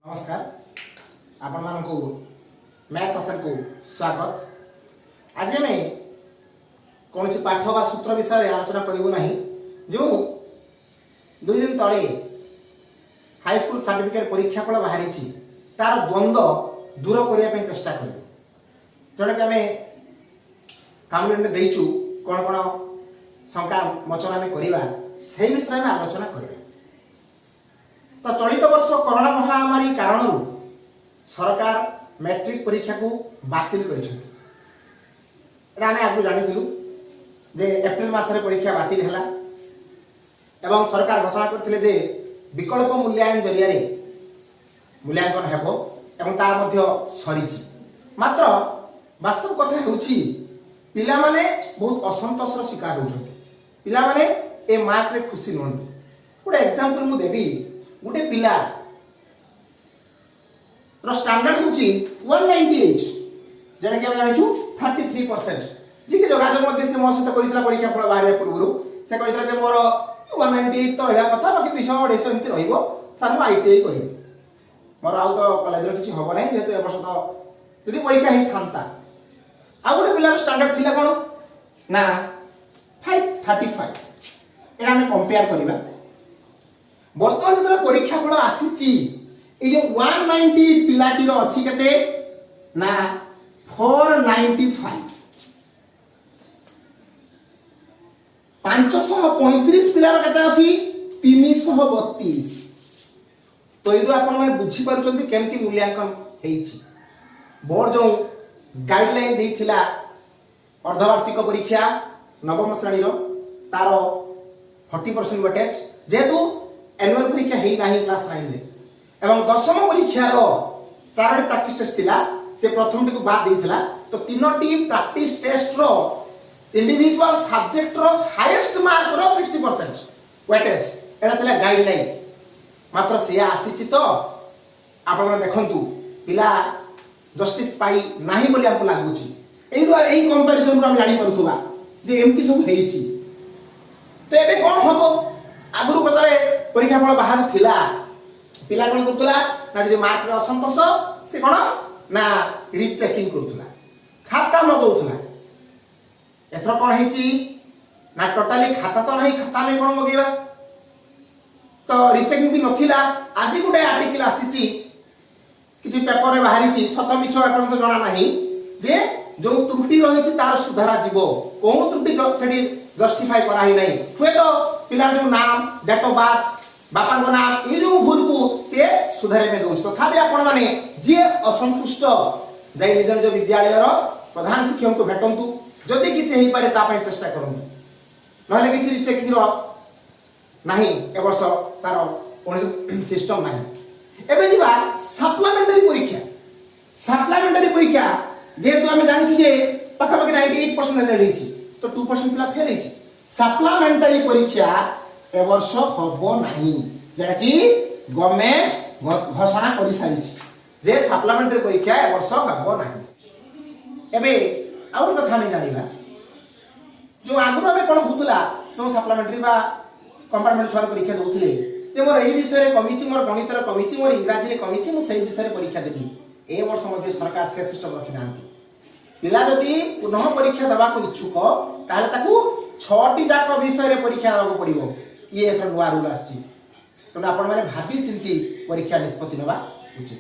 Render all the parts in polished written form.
नमस्कार आपण मानकु मैथ असन को स्वागत। आज आम कौन पाठ बा सूत्र विषय आलोचना करूँ ना जो 2 दिन तले हाई स्कूल सर्टिफिकेट परीक्षा फल बाहरी तार द्वंद्व दूर करने चेष्टा कर जोटा कि आम कम्युनिटी देचु कौन कौन शंका मोचन आम करवा से विषय में आलोचना करवा। तो चलित वर्ष कोरोना महामारी कारण सरकार मैट्रिक परीक्षा को बातिल कर आगु जानी जे एप्रिल मासरे परीक्षा बातिल है एवं सरकार घोषणा करते विकल्प मूल्यांकन जरिया मूल्यांकन हेबो एवं ता मध्य सरी मात्र वास्तव कथा होची पिला माने बहुत असंतोषर शिकार होछथि। पिला माने ए मार्क रे खुशी नहंती। गोटे एग्जांपल मु देबी गोटे पिला स्टैंडर्ड होची 198 जने कि हम जानिछु 33% जी के जोगाजोग मध्ये से मो सहित करितला परीक्षा फल बाहर पूर्व से कहितला जे मोर 198 तो रहबा कथा बाकी 200 250 एमती रहइबो सर मो आईटीआई करिबो मोर आउ तो कॉलेज रो किछि होबो नै जेतु ए वर्ष तो यदि परीक्षा हे थांता आ गोटे पिला स्टैंडर्ड थिला कोन ना 535 एटा हम कंपेयर करिबा। बर्तमान जो परीक्षा फल आसी जो 190 पिलाटी अच्छी केते ना 495 535 पिलार केते अछि 332। तो ये आपण माने बुझी पारुचंती केमती मूल्यांकन हेछि। बोर्ड जो गाइडलाइन देथिला अर्धवार्षिक परीक्षा नवम श्रेणी रो तार 40% वेटेज जेतु एनुअल परीक्षा है नाही क्लास 9 रे एवं दशम परीक्षा रो 4टी प्रैक्टिस टेस्ट थिला से प्रथम टी को बाद देथिला। तो तीनोटी प्रैक्टिस टेस्ट रो इंडिविजुअल सब्जेक्ट रो हाईएस्ट मार्क रो 60% वेटेज एटा थिला गाइडलाइन मात्र से आसीची। तो आपण देखंतु पिला जस्टिस पाई नाही बोली हमको लागुची एई कंपैरिजन रो हम जानि परथुबा जे एमकी सब हेइची। तो एबे कोन हबो आगुरु कतले परीक्षा फल बाहर थिला पिला कोन करथुला ना जदि मार्क रे असंतोष से कोन ना रीचेकिंग करथुला खाता मगौथुला। एथर कोन हेची ना टोटली खाता तो नाही खाता में कोन मगेबा तो रीचेकिंग भी नथिला। आज गुटे आर्टिकल आसीची किछि पेपर रे बाहरीची सत मिछ आपण तो जणा नाही जे जो त्रुटि रहिछि तार सुधारा जीवो कोन त्रुटि छडी जस्टिफाई करा ही नहीं हुए तो पिला जो नाम डेट ऑफ बर्थ बापा को नाम ये जो भूल को से सुधारे में दउछ। तथापि आपण माने जे असंतुष्ट जाई निज निज विद्यालय रो प्रधान शिक्षक को भेटंतु जदि किछि हेई पारे ता पय चेष्टा करंतु नहले किछि चेकिंग रो नाही ए वर्ष तार कोन सिस्टम नाही। एबे जिबा सप्लीमेंटरी परीक्षा जेतु हम जानिछु जे पखा पखा 98% रेडी तो 2% पिला फेल हेछि। सप्लीमेंटरी परीक्षा ए वर्ष होबो नाही जेटा कि गवर्नमेंट घोषणा करि सारिछि जे सप्लीमेंटरी परीक्षा ए वर्ष होबो नाही। एबे और कथा हम जानिबा जो आगु हम कोन होतला तो सप्लीमेंटरी बा कंपार्टमेंट छुआ परीक्षा दोथिले जे मोर एई विषय रे कमिछि मोर गणित रे कमिछि मोर इंग्रजी रे कमिछि मु सेई विषय रे परीक्षा देबी ए वर्ष मध्ये सरकार से सिस्टम रखि नांती। पिला जदि पुनः परीक्षा देबा को इच्छुक ताले ताकू 6टी जाक विषय रे परीक्षा देबा को पड़िबो ये एथर नुवा रूल आछि। तो आपण माने भाबी चिंती परीक्षा निष्पत्ति नेबा उचित।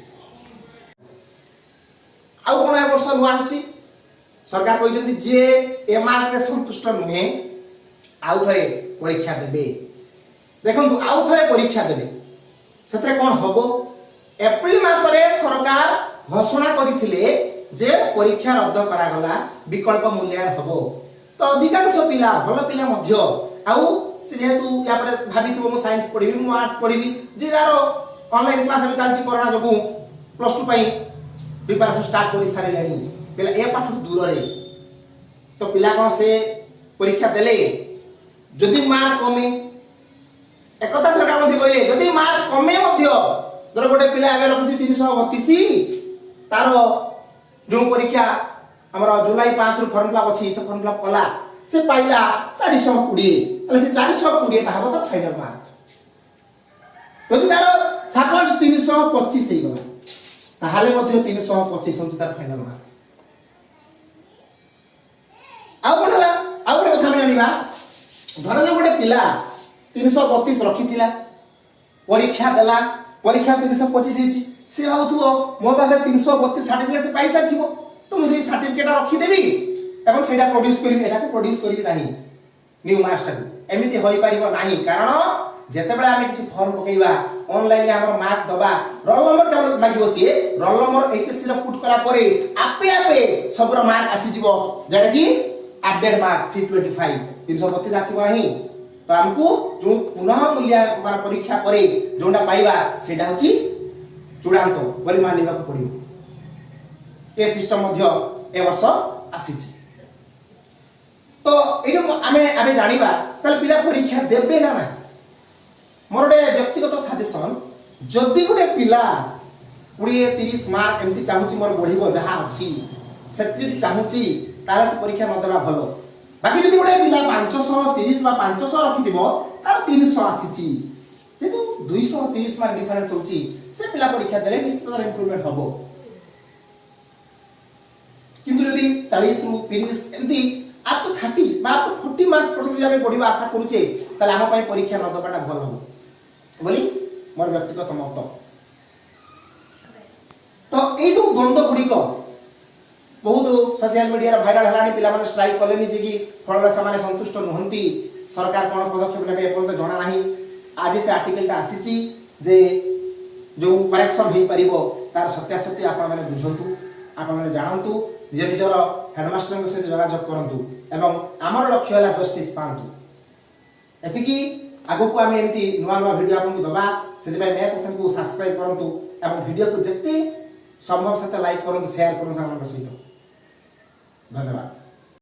आउ कोन ए वर्ष नुवा होछि सरकार कहिसंती जे ए मार्क रे संतुष्ट नुहे आउ थरे परीक्षा देबे। देखंतु आउ थरे परीक्षा देबे सेतरे कोन होबो एप्रिल मास रे सरकार घोषणा करिथिले जे परीक्षा रद्द करा गला विकल्प मूल्यांकन हबो। तो अधिकांश पिला भल पिला मध्य आउ से जेतु या पर भाबिथबो मो साइंस पढिबी मो आर्ट्स पढिबी जे जारो ऑनलाइन क्लास रे चलछि कोरोना जगु प्लस 2 पई प्रिपरेशन स्टार्ट करि सारि लेनी पिला ए पाठ दूर रे। तो पिला कोन से परीक्षा देले जदि मार्क कमे एकता सरकार मध्ये कइले जदि मार्क कमे मध्य धर गोटे पिला एबे रखुछि 332 तारो जो परीक्षा हमर जुलाई 5 रु फॉर्म फिलअप अछि से फॉर्म फिलअप कला से पाइला 420 अले से 420 ता हबो त फाइनल मार्क। जदि तारो सपोज 325 हे गला ताहाले मध्ये 325 होची तार फाइनल मार्क आ कोनला आ गोटे कथा जानिबा धर जो गोटे पिला 332 रखिथिला परीक्षा देला परीक्षा 325 हेची से भावथुओ मो पाखे 332 सर्टिफिकेट से पैसा थिबो तो मुझे सर्टिफिकेट रखी देबी एवं सेटा प्रोड्यूस करी एटा को प्रोड्यूस करी नाही न्यू मास्टर एमिति होई परिबो नाही कारण जेतेबेले आमे किछि फॉर्म पकेइबा ऑनलाइन हमर मार्क दबा रोल नंबर केवल मागिबो सी रोल नंबर एचएससी रो पुट करा परे आपे आपे सबरो मार्क आसी जिवो जेटा कि अपडेट मार्क 325 332 आसीबो नाही तो हमको जो पुनः मूल्यांकन परीक्षा परे जोंडा पाइबा सेटा होची चूड़ांत बोली मानिबा को पड़िबो ए सिस्टम मध्य ए वर्ष आसीची तो एनो आमे आबे जानिबा तल पिला परीक्षा देबे ना ना मोर डे व्यक्तिगत सजेशन जदि गुटे पिला 20 30 मार्क एमती चाहूची मोर बढ़िबो जहा अछि से जदि चाहूची तारा से परीक्षा न देबा भलो बाकी जदि गुटे पिला 530 बा 500 रखि दिबो तार 300 आसीची किंतु 230 मार्क डिफरेंस होची से पिला परीक्षा देले निश्चित तरह इंप्रूवमेंट हबो किंतु जदि 40 रु 30 एमती आप 30 बा 40 मार्क्स पर्यंत जाबे बढ़िबा आशा करूचे ताले हम पई परीक्षा न दबाटा भल हबो बोली मोर व्यक्तिगत मत तो ए जो द्वंद्व गुडी को बहुत सोशल मीडिया रे वायरल हलानी पिला माने स्ट्राइक कलेनी जे कि फळ सामाने संतुष्ट नहंती सरकार कोन पदक्षेप नेबे एपन तो जणा नाही आज से आर्टिकल ता आसीची जे जो करेक्शन हे परिबो तार सत्यासत्य आपण माने बुझंतु आपण माने जानंतु जे निजर हेडमास्टर के सहित जोगाजोग करंतु एवं हमर लक्ष्य हला जस्टिस पांतु एतिकी आगो को आमे एमती नुवा नुवा वीडियो आपन को दबा सेति भाई मैं तो को सब्सक्राइब करंतु एवं वीडियो को जत्ते संभव सते लाइक करंतु शेयर करंतु सामान सहित धन्यवाद।